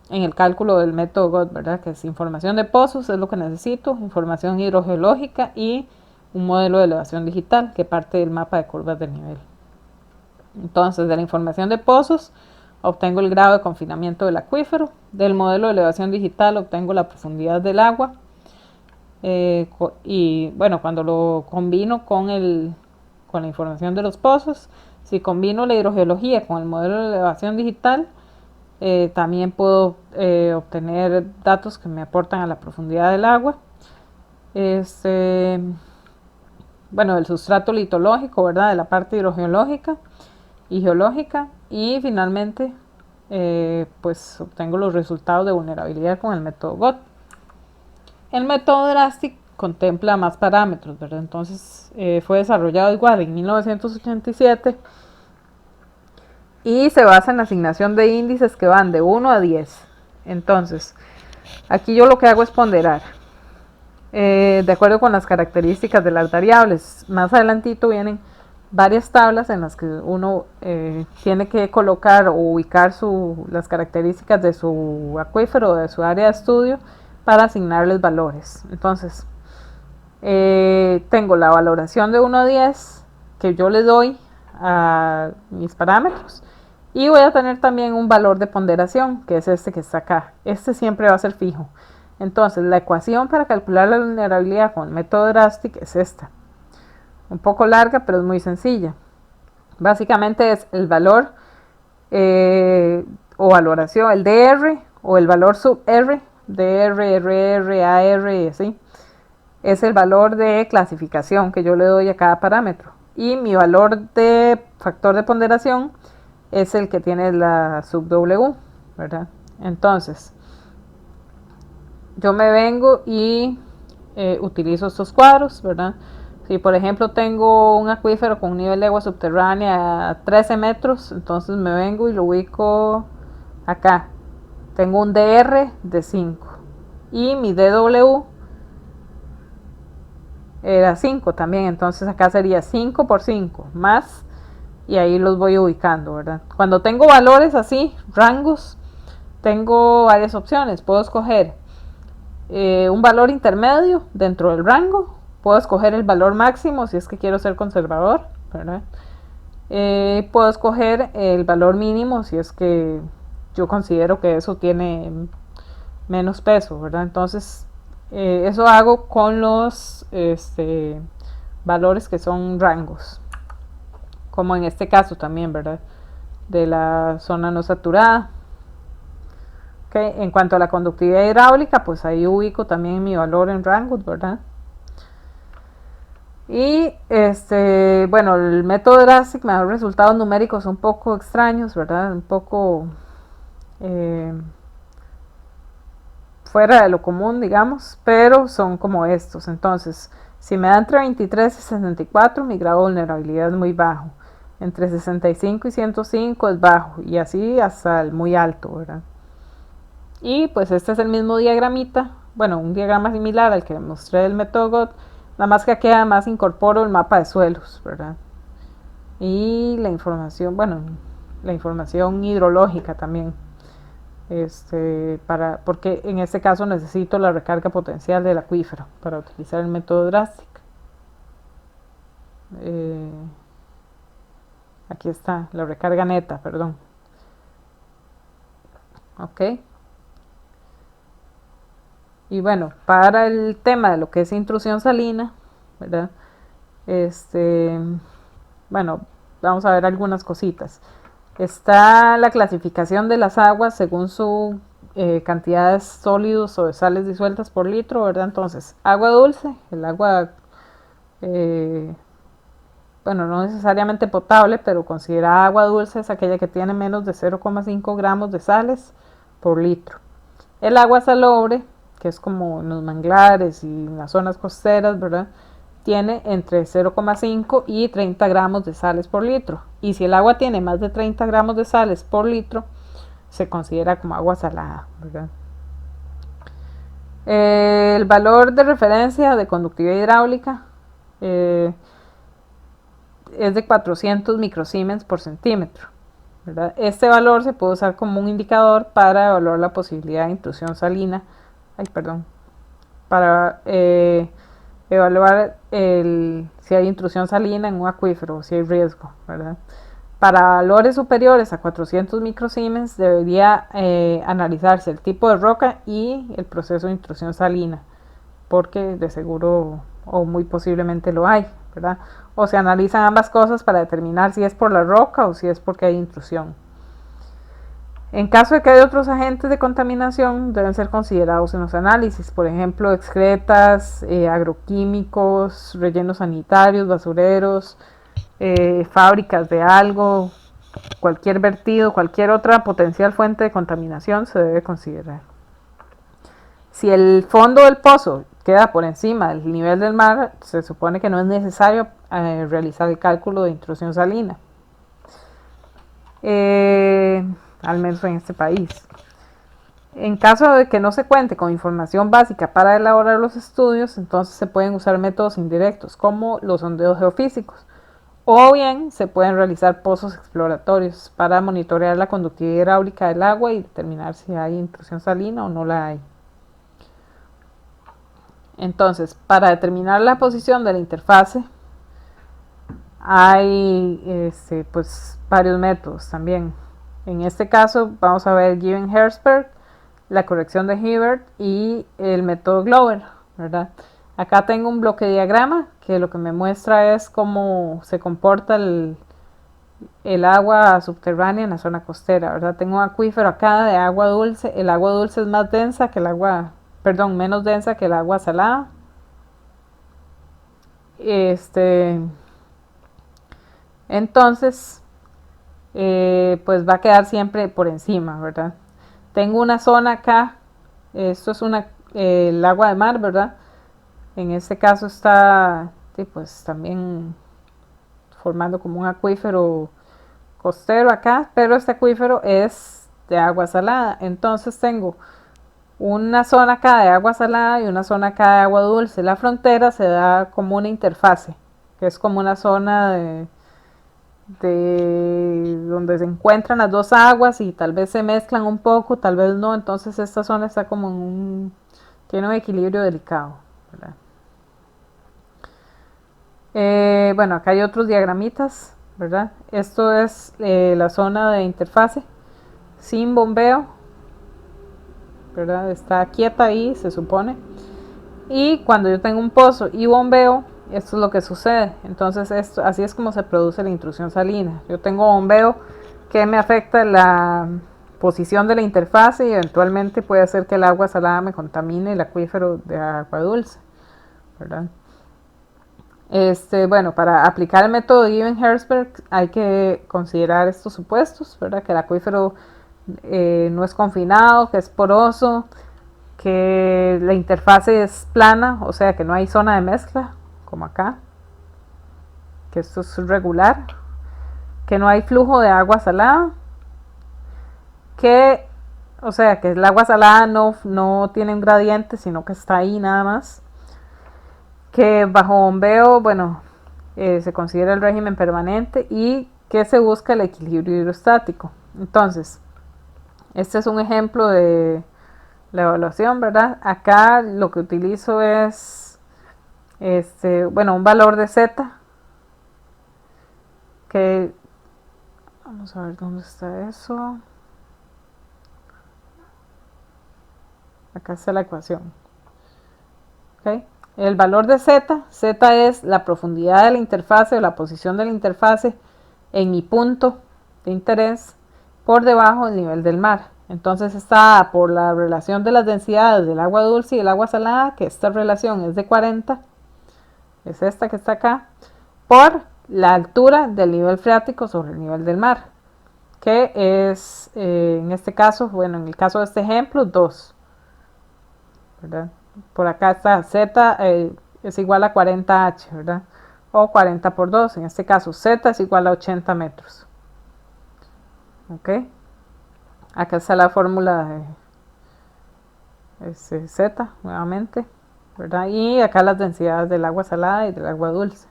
el cálculo del método GOT, ¿verdad? Que es información de pozos, es lo que necesito, información hidrogeológica y un modelo de elevación digital que parte del mapa de curvas de nivel. Entonces, de la información de pozos obtengo el grado de confinamiento del acuífero, del modelo de elevación digital obtengo la profundidad del agua, y bueno, cuando lo combino con la información de los pozos, si combino la hidrogeología con el modelo de elevación digital, también puedo obtener datos que me aportan a la profundidad del agua. Bueno, el sustrato litológico, ¿verdad? De la parte hidrogeológica y geológica. Y finalmente, pues obtengo los resultados de vulnerabilidad con el método GOT. El método DRASTIC contempla más parámetros, ¿verdad? Entonces, fue desarrollado igual en 1987 y se basa en la asignación de índices que van de 1 a 10. Entonces, aquí yo lo que hago es ponderar de acuerdo con las características de las variables. Más adelantito vienen varias tablas en las que uno tiene que colocar o ubicar las características de su acuífero o de su área de estudio para asignarles valores. Entonces, tengo la valoración de 1 a 10 que yo le doy a mis parámetros, y voy a tener también un valor de ponderación, que es este que está acá. Este siempre va a ser fijo. Entonces, la ecuación para calcular la vulnerabilidad con el método DRASTIC es esta. Un poco larga, pero es muy sencilla. Básicamente es el valor o valoración, el DR o el valor sub R, DR, RR, AR, ¿sí? Es el valor de clasificación que yo le doy a cada parámetro. Y mi valor de factor de ponderación es el que tiene la sub W, ¿verdad? Entonces, yo me vengo y utilizo estos cuadros, ¿verdad? Si por ejemplo tengo un acuífero con un nivel de agua subterránea a 13 metros, entonces me vengo y lo ubico acá. Tengo un DR de 5 y mi DW era 5 también, entonces acá sería 5 por 5 más, y ahí los voy ubicando, ¿verdad? Cuando tengo valores así, rangos, tengo varias opciones. Puedo escoger un valor intermedio dentro del rango, puedo escoger el valor máximo si es que quiero ser conservador, ¿verdad? Puedo escoger el valor mínimo si es que yo considero que eso tiene menos peso, ¿verdad? Entonces, eso hago con los valores que son rangos, como en este caso también, ¿verdad? De la zona no saturada. Okay. En cuanto a la conductividad hidráulica, pues ahí ubico también mi valor en rango, ¿verdad? Y bueno, el método DRASTIC me da resultados numéricos un poco extraños, ¿verdad? Un poco fuera de lo común, digamos, pero son como estos. Entonces, si me da entre 23 y 64, mi grado de vulnerabilidad es muy bajo. Entre 65 y 105 es bajo, y así hasta el muy alto, ¿verdad? Y pues este es el mismo diagramita, bueno, un diagrama similar al que mostré del método GOT, nada más que aquí además incorporo el mapa de suelos, ¿verdad? Y la información, bueno, la información hidrológica también, porque en este caso necesito la recarga potencial del acuífero para utilizar el método DRASTIC. Aquí está, la recarga neta, perdón. Ok. Y bueno, para el tema de lo que es intrusión salina, ¿verdad? Bueno, vamos a ver algunas cositas. Está la clasificación de las aguas según su cantidades sólidos o de sales disueltas por litro, ¿verdad? Entonces, agua dulce, el agua, bueno, no necesariamente potable, pero considerada agua dulce es aquella que tiene menos de 0,5 gramos de sales por litro. El agua salobre, que es como en los manglares y en las zonas costeras, ¿verdad? tiene entre 0,5 y 30 gramos de sales por litro. Y si el agua tiene más de 30 gramos de sales por litro, se considera como agua salada, ¿verdad? El valor de referencia de conductividad hidráulica es de 400 microsiemens por centímetro, ¿verdad? Este valor se puede usar como un indicador para evaluar la posibilidad de intrusión salina, para evaluar si hay intrusión salina en un acuífero o si hay riesgo, ¿verdad? Para valores superiores a 400 microsiemens debería analizarse el tipo de roca y el proceso de intrusión salina, porque de seguro o muy posiblemente lo hay, ¿verdad? O se analizan ambas cosas para determinar si es por la roca o si es porque hay intrusión. En caso de que haya otros agentes de contaminación, deben ser considerados en los análisis, por ejemplo, excretas, agroquímicos, rellenos sanitarios, basureros, fábricas de algo, cualquier vertido, cualquier otra potencial fuente de contaminación se debe considerar. Si el fondo del pozo queda por encima del nivel del mar, se supone que no es necesario realizar el cálculo de intrusión salina. Al menos en este país. En caso de que no se cuente con información básica para elaborar los estudios, entonces se pueden usar métodos indirectos como los sondeos geofísicos, o bien se pueden realizar pozos exploratorios para monitorear la conductividad hidráulica del agua y determinar si hay intrusión salina o no la hay. Entonces, para determinar la posición de la interfase hay pues varios métodos también. En este caso vamos a ver Given-Herzberg, la corrección de Hibbert y el método Glover, ¿verdad? Acá tengo un bloque diagrama que lo que me muestra es cómo se comporta el agua subterránea en la zona costera, ¿verdad? Tengo un acuífero acá de agua dulce. El agua dulce es más densa que el agua, menos densa que el agua salada. Entonces, pues va a quedar siempre por encima, ¿verdad? Tengo una zona acá, esto es el agua de mar, ¿verdad? En este caso está, pues también formando como un acuífero costero acá, pero este acuífero es de agua salada. Entonces tengo una zona acá de agua salada y una zona acá de agua dulce. La frontera se da como una interfase, que es como una zona de donde se encuentran las dos aguas y tal vez se mezclan un poco, tal vez no. Entonces esta zona está como tiene un equilibrio delicado, ¿verdad? Bueno, acá hay otros diagramitas, ¿verdad? Esto es la zona de interfase sin bombeo, ¿verdad? Está quieta ahí, se supone. Y cuando yo tengo un pozo y bombeo, esto es lo que sucede. Entonces así es como se produce la intrusión salina. Yo tengo bombeo que me afecta la posición de la interfase y eventualmente puede hacer que el agua salada me contamine el acuífero de agua dulce, ¿verdad? Bueno, para aplicar el método de Given-Herzberg hay que considerar estos supuestos, ¿verdad? Que el acuífero no es confinado, que es poroso, que la interfase es plana, o sea que no hay zona de mezcla, como acá, que esto es regular, que no hay flujo de agua salada, que el agua salada no tiene un gradiente, sino que está ahí nada más, que bajo bombeo, bueno, se considera el régimen permanente y que se busca el equilibrio hidrostático. Entonces, este es un ejemplo de la evaluación, ¿verdad? Acá lo que utilizo es un valor de Z, que vamos a ver dónde está eso. Acá está la ecuación. ¿Okay? El valor de Z es la profundidad de la interfase o la posición de la interfase en mi punto de interés por debajo del nivel del mar. Entonces está por la relación de las densidades del agua dulce y el agua salada, que esta relación es de 40, es esta que está acá, por la altura del nivel freático sobre el nivel del mar, que es en este caso, bueno, en el caso de este ejemplo, 2, ¿verdad? Por acá está Z, es igual a 40H, ¿verdad? O 40 por 2, en este caso Z es igual a 80 metros. ¿Ok? Acá está la fórmula de Z, nuevamente, ¿verdad? Y acá las densidades del agua salada y del agua dulce.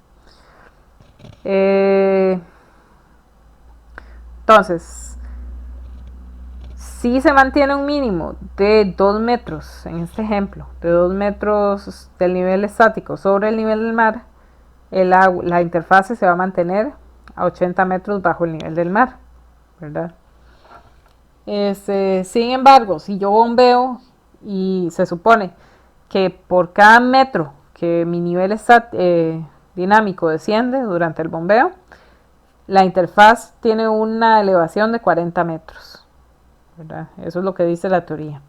Entonces, si se mantiene un mínimo de 2 metros, en este ejemplo, de 2 metros del nivel estático sobre el nivel del mar, la interfase se va a mantener a 80 metros bajo el nivel del mar, ¿verdad? Sin embargo, si yo bombeo y se supone que por cada metro que mi nivel dinámico desciende durante el bombeo, la interfaz tiene una elevación de 40 metros, ¿verdad? Eso es lo que dice la teoría.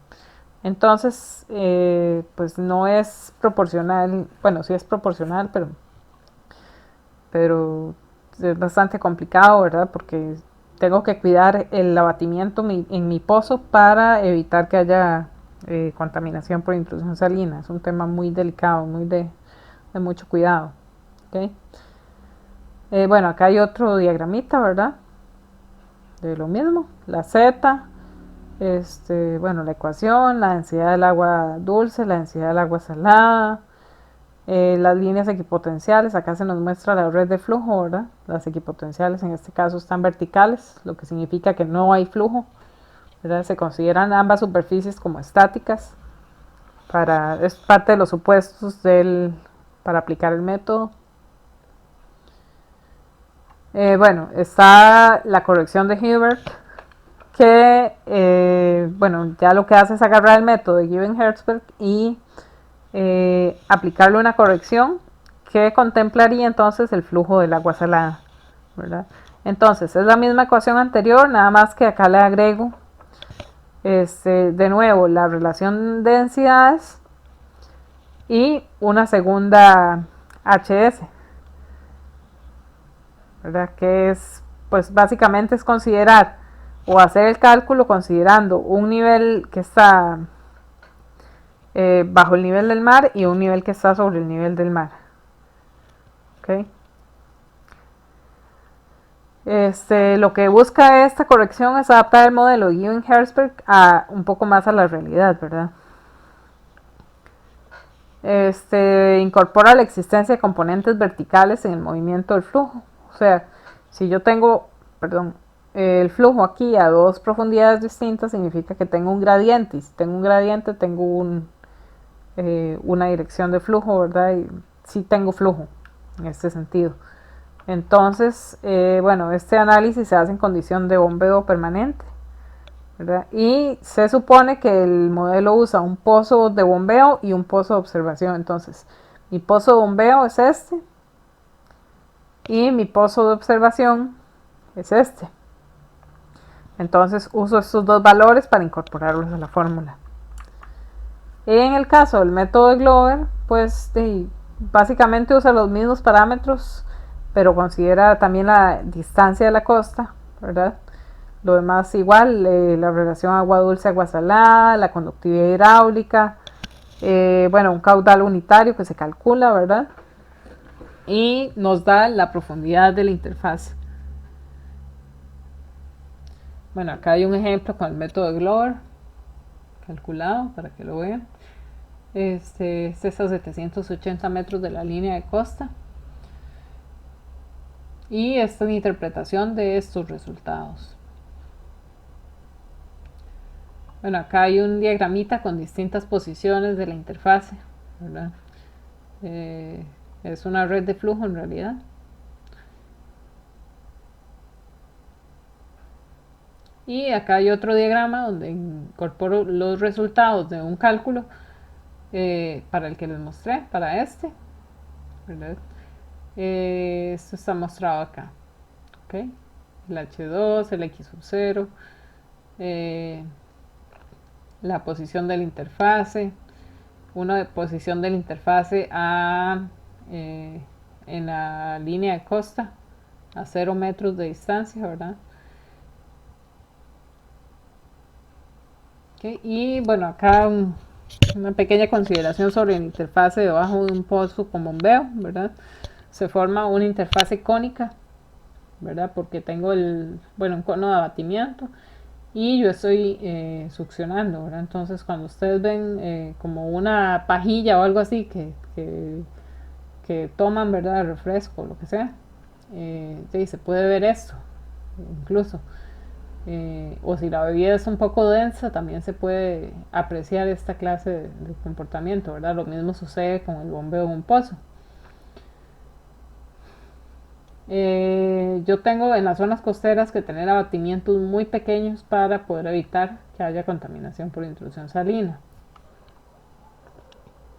Entonces, pues no es proporcional, bueno, sí es proporcional, pero es bastante complicado, ¿verdad? Porque tengo que cuidar el abatimiento en mi pozo para evitar que haya contaminación por intrusión salina. Es un tema muy delicado, muy de mucho cuidado. ¿Okay? Bueno, acá hay otro diagramita, ¿verdad? De lo mismo, la Z, bueno, la ecuación, la densidad del agua dulce, la densidad del agua salada, las líneas equipotenciales. Acá se nos muestra la red de flujo, ¿verdad? Las equipotenciales en este caso están verticales, lo que significa que no hay flujo, ¿verdad? Se consideran ambas superficies como estáticas. Es parte de los supuestos para aplicar el método. Bueno, está la corrección de Hilbert, que bueno, ya lo que hace es agarrar el método de Given-Herzberg y aplicarle una corrección que contemplaría entonces el flujo del agua salada, ¿verdad? Entonces es la misma ecuación anterior, nada más que acá le agrego de nuevo la relación de densidades y una segunda HS, ¿verdad? Que es, pues básicamente es considerar o hacer el cálculo considerando un nivel que está bajo el nivel del mar y un nivel que está sobre el nivel del mar. ¿Okay? Lo que busca esta corrección es adaptar el modelo de Given-Herzberg un poco más a la realidad, ¿verdad? Incorpora la existencia de componentes verticales en el movimiento del flujo. O sea, si yo tengo, perdón, el flujo aquí a dos profundidades distintas, significa que tengo un gradiente. Y si tengo un gradiente, tengo una dirección de flujo, ¿verdad? Y sí tengo flujo en este sentido. Entonces, bueno, este análisis se hace en condición de bombeo permanente, ¿verdad? Y se supone que el modelo usa un pozo de bombeo y un pozo de observación. Entonces, mi pozo de bombeo es este y mi pozo de observación es este. Entonces, uso estos dos valores para incorporarlos a la fórmula. En el caso del método de Glover, pues básicamente usa los mismos parámetros, pero considera también la distancia de la costa, ¿verdad? Lo demás igual, la relación agua dulce, agua salada, la conductividad hidráulica, bueno, un caudal unitario que se calcula, ¿verdad? Y nos da la profundidad de la interfaz. Bueno, acá hay un ejemplo con el método de Glover, calculado para que lo vean. Este es a 780 metros de la línea de costa. Y esta es mi interpretación de estos resultados. Bueno, acá hay un diagramita con distintas posiciones de la interfase, ¿verdad? Es una red de flujo en realidad. Y acá hay otro diagrama donde incorporo los resultados de un cálculo para el que les mostré, para este, ¿verdad? Esto está mostrado acá, ¿ok? El H2, el X sub 0, la posición de la interfase, una posición de la interfase en la línea de costa a 0 metros de distancia, ¿verdad? Okay, y bueno, acá Una pequeña consideración sobre la interfase debajo de un pozo con bombeo, ¿verdad? Se forma una interfase cónica, ¿verdad? Porque tengo un cono de abatimiento y yo estoy succionando, ¿verdad? Entonces cuando ustedes ven como una pajilla o algo así que toman, ¿verdad? Refresco, lo que sea, sí, se puede ver esto, incluso. O si la bebida es un poco densa, también se puede apreciar esta clase de comportamiento, ¿verdad? Lo mismo sucede con el bombeo en un pozo. Yo tengo en las zonas costeras que tener abatimientos muy pequeños para poder evitar que haya contaminación por intrusión salina.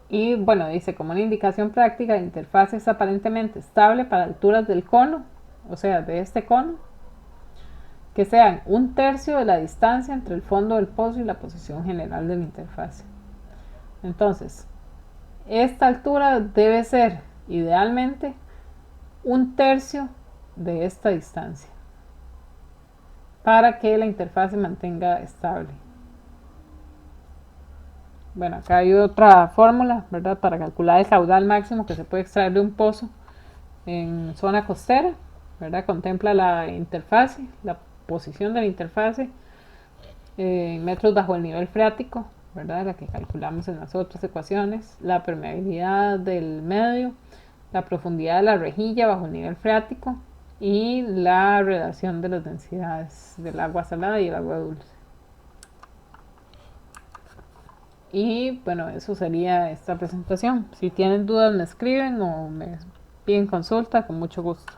Y bueno, dice, como una indicación práctica, la interfaz es aparentemente estable para alturas del cono, o sea, de este cono, que sean un tercio de la distancia entre el fondo del pozo y la posición general de la interfaz. Entonces, esta altura debe ser idealmente un tercio de esta distancia para que la interfaz se mantenga estable. Bueno, acá hay otra fórmula, ¿verdad? Para calcular el caudal máximo que se puede extraer de un pozo en zona costera, ¿verdad? Contempla la interfase, la posición de la interfase en metros bajo el nivel freático, ¿verdad? La que calculamos en las otras ecuaciones, la permeabilidad del medio, la profundidad de la rejilla bajo el nivel freático y la relación de las densidades del agua salada y el agua dulce. Y bueno, eso sería esta presentación. Si tienen dudas me escriben o me piden consulta, con mucho gusto.